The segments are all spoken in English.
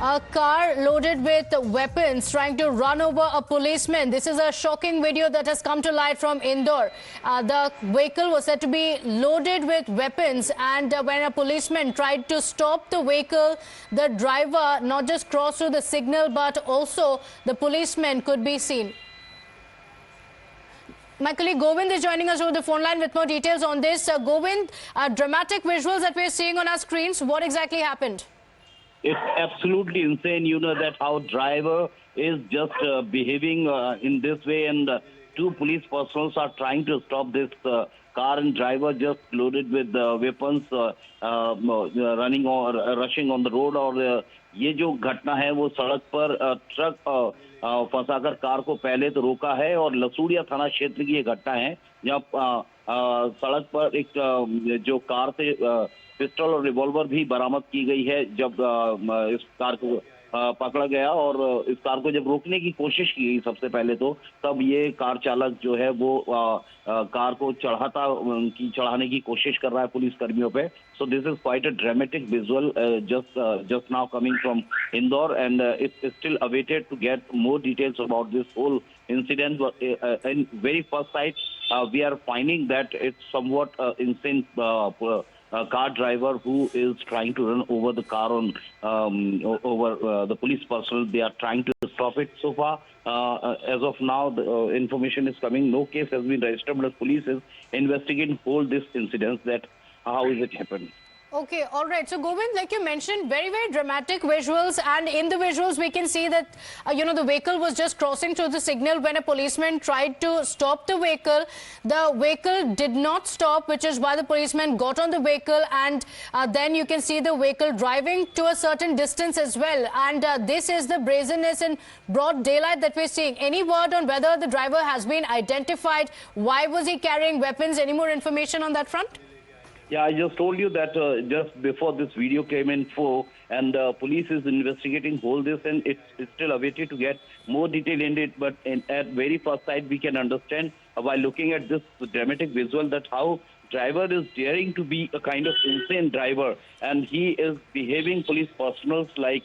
A car loaded with weapons trying to run over a policeman. This is a shocking video that has come to light from Indore. The vehicle was said to be loaded with weapons, and when a policeman tried to stop the vehicle, the driver not just crossed through the signal, but also the policeman could be seen. My colleague Govind is joining us over the phone line with more details on this. Govind, dramatic visuals that we're seeing on our screens. What exactly happened? It's absolutely insane, that how driver is just behaving in this way, and two police personnel are trying to stop this car, and driver just loaded with weapons running or rushing on the road. और ये जो घटना है वो सड़क पर truck फंसाकर car को पहले तो रोका है, और लसूड़िया थाना क्षेत्र की ये घटना है जहाँ सड़क पर एक जो कार से पिस्टल और रिवॉल्वर भी बरामद की गई है। जब इस कार को पकड़ा गया और इस कार को जब रोकने की कोशिश की गई सबसे पहले तो तब ये कार चालक जो है वो कार को चढ़ाने की कोशिश कर रहा है पुलिस कर्मियों पे। So this is quite a dramatic visual just now coming from Indore, and it's still awaited to get more details about this whole incident. In very first sight, we are finding that it's somewhat insane car driver who is trying to run over the car on over the police personnel. They are trying to stop it. So far, as of now, the information is coming. No case has been registered, but police is investigating all this incidents. That how is it happened? Okay, all right. So, Govind, like you mentioned, very, very dramatic visuals. And in the visuals, we can see that, the vehicle was just crossing through the signal when a policeman tried to stop the vehicle. The vehicle did not stop, which is why the policeman got on the vehicle. And then you can see the vehicle driving to a certain distance as well. And this is the brazenness in broad daylight that we're seeing. Any word on whether the driver has been identified? Why was he carrying weapons? Any more information on that front? Yeah, I just told you that just before this video came in and police is investigating all this, and it's still awaited to get more detail in it. But at very first sight, we can understand by looking at this dramatic visual that how driver is daring to be a kind of insane driver, and he is behaving police personnel like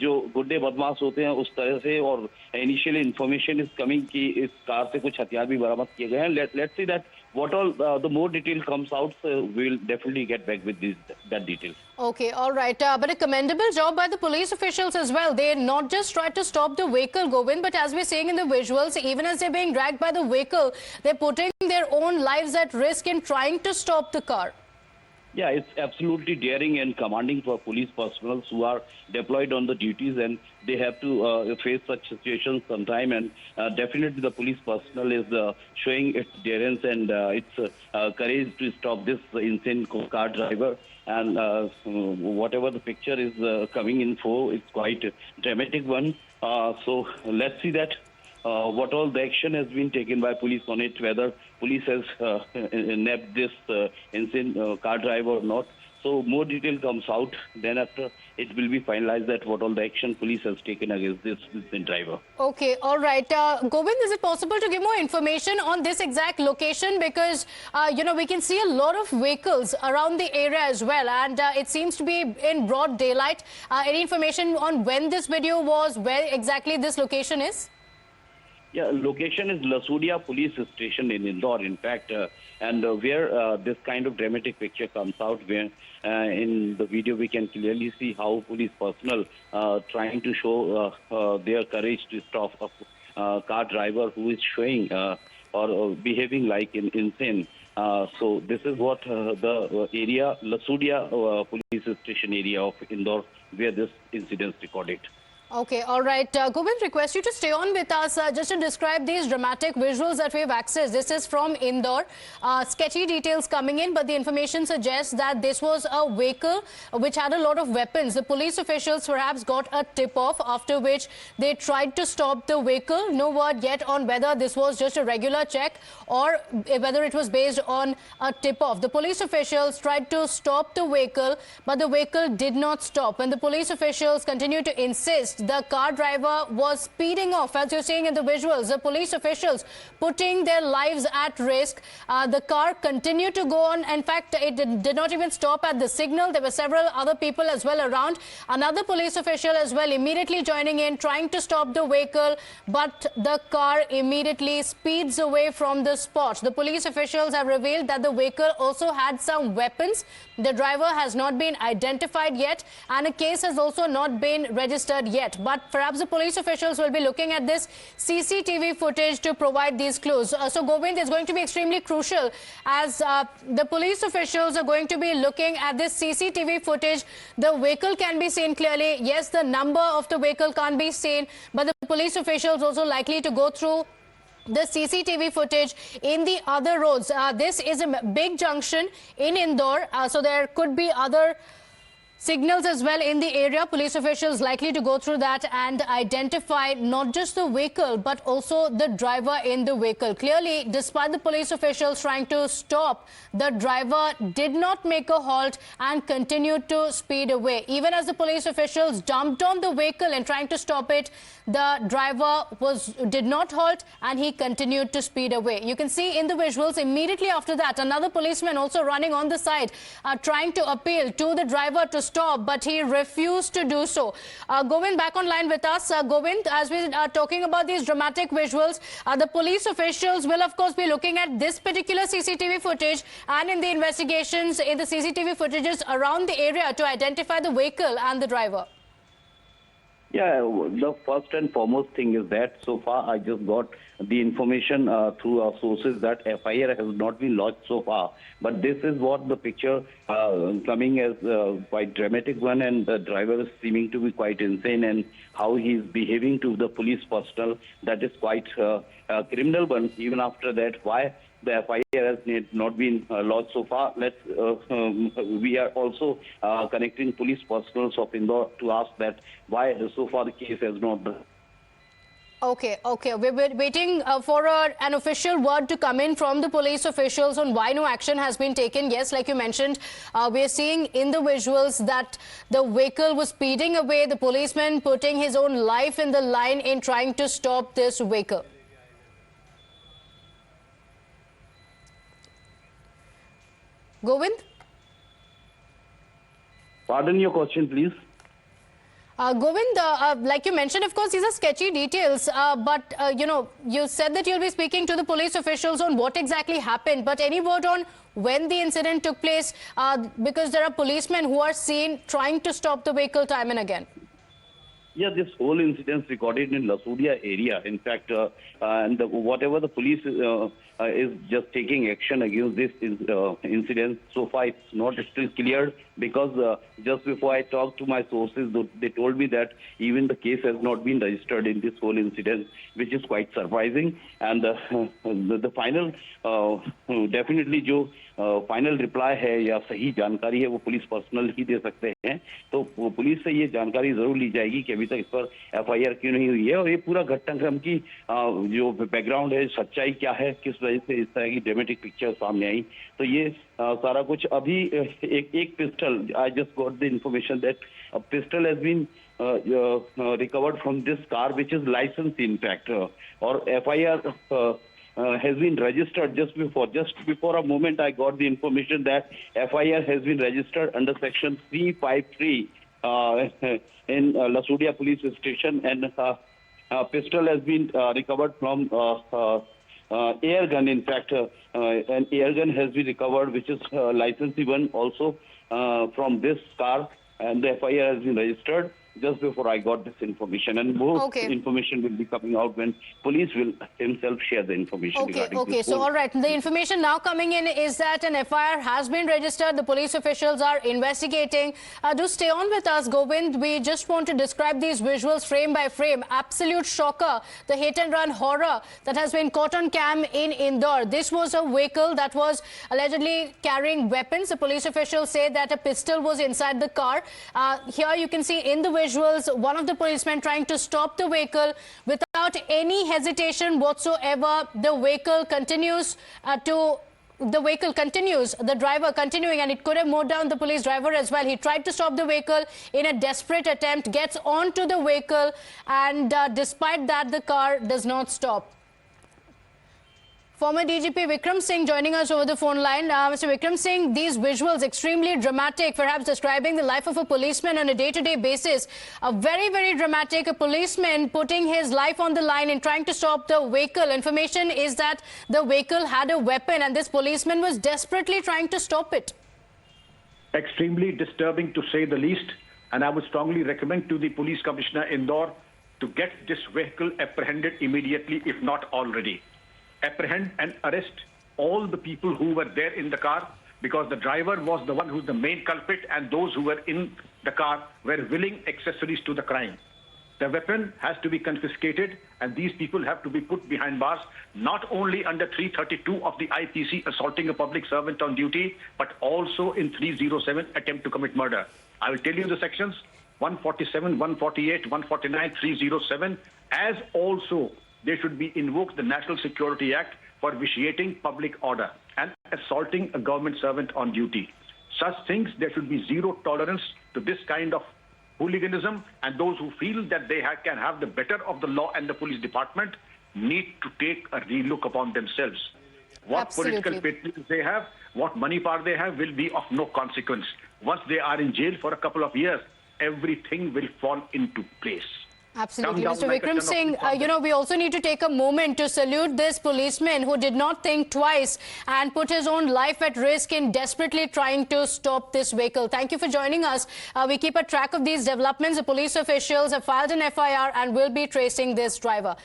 जो गुड्डे बदमाश होते हैं उस तरह से। और initially information is coming कि इस कार से कुछ हथियार भी बरामद किए गए हैं। Let's see that what all the more detail comes out, we'll definitely get back with that detail. Okay, all right. But a commendable job by the police officials as well. They not just tried to stop the vehicle, Govind, but as we're seeing in the visuals, even as they're being dragged by the vehicle, they're putting their own lives at risk in trying to stop the car. Yeah, it's absolutely daring and commanding for police personnel who are deployed on the duties, and they have to face such situations sometime. And definitely the police personnel is showing its daring and its courage to stop this insane car driver. And whatever the picture is coming in for, it's quite a dramatic one. So let's see that what all the action has been taken by police on it, whether police has nabbed this insane car driver or not. So more detail comes out, then after it will be finalized that what all the action police has taken against this driver. Okay, all right. Govind, is it possible to give more information on this exact location? Because, we can see a lot of vehicles around the area as well, and it seems to be in broad daylight. Any information on when this video was, where exactly this location is? Yeah, location is Lasudia police station in Indore, in fact, and where this kind of dramatic picture comes out, where in the video we can clearly see how police personnel trying to show their courage to stop a car driver who is showing or behaving like an insane. So this is what the area, Lasudia police station area of Indore, where this incident is recorded. Okay, all right. Govind, request you to stay on with us just to describe these dramatic visuals that we've accessed. This is from Indore. Sketchy details coming in, but the information suggests that this was a vehicle which had a lot of weapons. The police officials perhaps got a tip-off, after which they tried to stop the vehicle. No word yet on whether this was just a regular check or whether it was based on a tip-off. The police officials tried to stop the vehicle, but the vehicle did not stop. When the police officials continued to insist noticed the car driver was speeding off. As you're seeing in the visuals, the police officials putting their lives at risk. The car continued to go on. In fact, it did not even stop at the signal. There were several other people as well around. Another police official as well immediately joining in, trying to stop the vehicle, but the car immediately speeds away from the spot. The police officials have revealed that the vehicle also had some weapons. The driver has not been identified yet, and a case has also not been registered yet. But perhaps the police officials will be looking at this CCTV footage to provide these clues. So Govind, is going to be extremely crucial as the police officials are going to be looking at this CCTV footage. The vehicle can be seen clearly. Yes, the number of the vehicle can't be seen, but the police officials also likely to go through the CCTV footage in the other roads. This is a big junction in Indore, so there could be other signals as well in the area. Police officials likely to go through that and identify not just the vehicle but also the driver in the vehicle. Clearly, despite the police officials trying to stop, the driver did not make a halt and continued to speed away. Even as the police officials jumped on the vehicle and trying to stop it, the driver did not halt and he continued to speed away. You can see in the visuals immediately after that, another policeman also running on the side, trying to appeal to the driver to stop, but he refused to do so. Govind, back online with us. Govind, as we are talking about these dramatic visuals, the police officials will of course be looking at this particular CCTV footage and in the investigations in the CCTV footages around the area to identify the vehicle and the driver. Yeah, the first and foremost thing is that so far I just got the information through our sources that FIR has not been lodged so far. But this is what the picture coming as quite dramatic one, and the driver is seeming to be quite insane, and how he is behaving to the police personnel, that is quite criminal one. Even after that, why the FIR has not been lodged so far? We are also connecting police personnel of Indore to ask that why so far the case has not been. Okay. We're waiting for an official word to come in from the police officials on why no action has been taken. Yes, like you mentioned, we're seeing in the visuals that the vehicle was speeding away, the policeman putting his own life in the line in trying to stop this vehicle. Govind? Pardon your question, please. Govind, like you mentioned, of course, these are sketchy details, but, you said that you'll be speaking to the police officials on what exactly happened, but any word on when the incident took place, because there are policemen who are seen trying to stop the vehicle time and again. Yeah, this whole incident recorded in Lasudia area. In fact, and whatever the police is just taking action against this incident, so far it's not still clear, because just before I talked to my sources, they told me that even the case has not been registered in this whole incident, which is quite surprising. And the final, definitely जो final reply है या सही जानकारी है वो police personal ही दे सकते हैं, तो पुलिस से ये जानकारी जरूर ली जाएगी कि अभी तक इस पर FIR क्यों नहीं हुई है, और ये पूरा घटनाक्रम की जो बैकग्राउंड है, सच्चाई क्या है, किस वजह से इस तरह की ड्रामेटिक पिक्चर सामने आई, तो ये सारा कुछ अभी एक pistol, I just got the information that a pistol has been recovered from this car, which is licensed in fact, or FIR has been registered just before a moment I got the information that FIR has been registered under section 353 in Lasudia police station, and a pistol has been recovered from air gun. In fact, an air gun has been recovered, which is licensed even also from this car, and the FIR has been registered just before I got this information, and more information will be coming out when police will himself share the information. Okay, so all right, the information now coming in is that an FIR has been registered. The police officials are investigating. Do stay on with us, Govind. We just want to describe these visuals frame by frame. Absolute shocker, the hit and run horror that has been caught on cam in Indore. This was a vehicle that was allegedly carrying weapons. The police officials say that a pistol was inside the car. Here you can see in the visuals one of the policemen trying to stop the vehicle. Without any hesitation whatsoever, the vehicle continues to the vehicle continues, the driver continuing, and it could have mowed down the police driver as well. He tried to stop the vehicle in a desperate attempt, gets onto the vehicle, and despite that, the car does not stop. Former DGP Vikram Singh joining us over the phone line. Mr. Vikram Singh, these visuals extremely dramatic, perhaps describing the life of a policeman on a day-to-day basis. Very, very dramatic. A policeman putting his life on the line in trying to stop the vehicle. Information is that the vehicle had a weapon and this policeman was desperately trying to stop it. Extremely disturbing, to say the least. And I would strongly recommend to the police commissioner Indore to get this vehicle apprehended immediately, if not already. Apprehend and arrest all the people who were there in the car, because the driver was the one who's the main culprit and those who were in the car were willing accessories to the crime. The weapon has to be confiscated and these people have to be put behind bars, not only under 332 of the IPC, assaulting a public servant on duty, but also in 307, attempt to commit murder. I will tell you the sections: 147, 148, 149, 307, as also they should be invoked the National Security Act for vitiating public order and assaulting a government servant on duty. Such things, there should be zero tolerance to this kind of hooliganism, and those who feel that they can have the better of the law and the police department need to take a relook upon themselves. What Absolutely. political patronage they have, what money power they have, will be of no consequence. Once they are in jail for a couple of years, everything will fall into place. Absolutely. Mr. Vikram Singh, we also need to take a moment to salute this policeman who did not think twice and put his own life at risk in desperately trying to stop this vehicle. Thank you for joining us. We keep a track of these developments. The police officials have filed an FIR and will be tracing this driver.